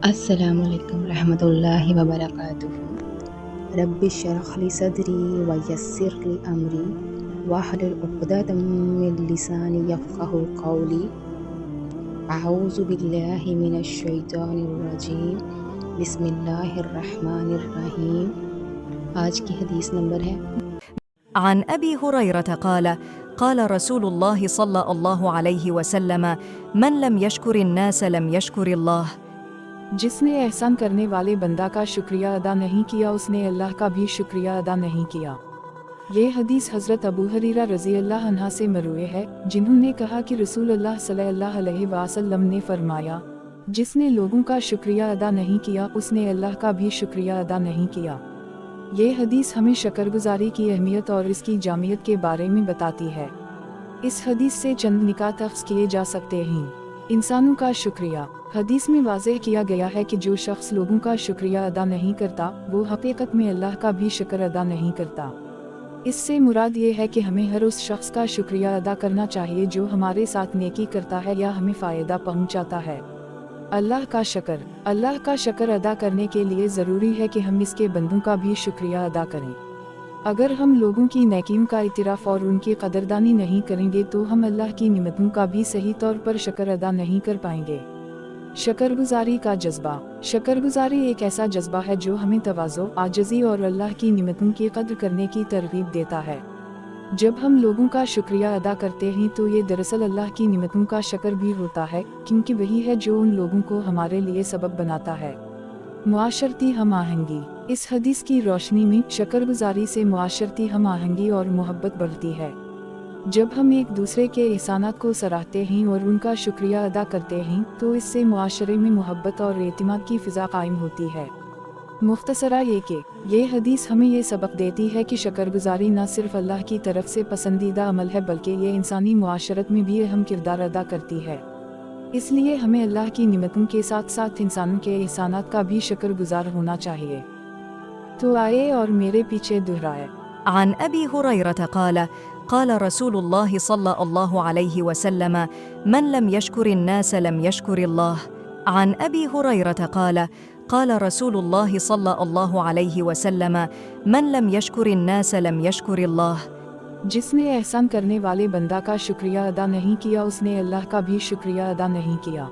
السلام علیکم رحمۃ اللہ وبرکاتہ۔ رب اشرح لی صدری ویسر لی امری واحلل عقدۃ من لسانی یفقہوا قولی۔ اعوذ باللہ من الشیطان الرجیم، بسم اللہ الرحمن الرحیم۔ آج کی حدیث نمبر ہے عن أبي هريرة قال قال رسول الله صلى الله عليه وسلم من لم يشكر الناس لم يشكر الله۔ جس نے احسان کرنے والے بندہ کا شکریہ ادا نہیں کیا اس نے اللہ کا بھی شکریہ ادا نہیں کیا۔ یہ حدیث حضرت ابو ہریرہ رضی اللہ عنہ سے مروی ہے، جنہوں نے کہا کہ رسول اللہ صلی اللہ علیہ وسلم نے فرمایا، جس نے لوگوں کا شکریہ ادا نہیں کیا اس نے اللہ کا بھی شکریہ ادا نہیں کیا۔ یہ حدیث ہمیں شکرگزاری کی اہمیت اور اس کی جامعیت کے بارے میں بتاتی ہے۔ اس حدیث سے چند نکات اخذ کیے جا سکتے ہیں۔ انسانوں کا شکریہ۔ حدیث میں واضح کیا گیا ہے کہ جو شخص لوگوں کا شکریہ ادا نہیں کرتا وہ حقیقت میں اللہ کا بھی شکر ادا نہیں کرتا۔ اس سے مراد یہ ہے کہ ہمیں ہر اس شخص کا شکریہ ادا کرنا چاہیے جو ہمارے ساتھ نیکی کرتا ہے یا ہمیں فائدہ پہنچاتا ہے۔ اللہ کا شکر ادا کرنے کے لیے ضروری ہے کہ ہم اس کے بندوں کا بھی شکریہ ادا کریں۔ اگر ہم لوگوں کی نیکیوں کا اعتراف اور ان کی قدردانی نہیں کریں گے تو ہم اللہ کی نعمتوں کا بھی صحیح طور پر شکر ادا نہیں کر پائیں گے۔ شکرگزاری کا جذبہ۔ شکرگزاری ایک ایسا جذبہ ہے جو ہمیں تواضع، عاجزی اور اللہ کی نعمتوں کی قدر کرنے کی ترغیب دیتا ہے۔ جب ہم لوگوں کا شکریہ ادا کرتے ہیں تو یہ دراصل اللہ کی نعمتوں کا شکر بھی ہوتا ہے، کیونکہ وہی ہے جو ان لوگوں کو ہمارے لیے سبب بناتا ہے۔ معاشرتی ہم آہنگی۔ اس حدیث کی روشنی میں شکرگزاری سے معاشرتی ہم آہنگی اور محبت بڑھتی ہے۔ جب ہم ایک دوسرے کے احسانات کو سراہتے ہیں اور ان کا شکریہ ادا کرتے ہیں تو اس سے معاشرے میں محبت اور اعتماد کی فضا قائم ہوتی ہے۔ مختصرا یہ کہ یہ حدیث ہمیں یہ سبق دیتی ہے کہ شکرگزاری نہ صرف اللہ کی طرف سے پسندیدہ عمل ہے بلکہ یہ انسانی معاشرت میں بھی اہم کردار ادا کرتی ہے۔ اس لیے ہمیں اللہ کی نعمتوں کے ساتھ ساتھ انسانوں کے احسانات کا بھی شکر گزار ہونا چاہیے۔ تو آئے اور میرے پیچھے دہرائے۔ عن أبي هريرة قال قال رسول الله صلى الله عليه وسلم من لم يشكر الناس لم يشكر الله۔ عن أبي هريرة قال قال رسول الله صلى الله عليه وسلم من لم يشكر الناس لم يشكر الله۔ جس نے احسان کرنے والے بندہ کا شکریہ ادا نہیں کیا اس نے اللہ کا بھی شکریہ ادا نہیں کیا۔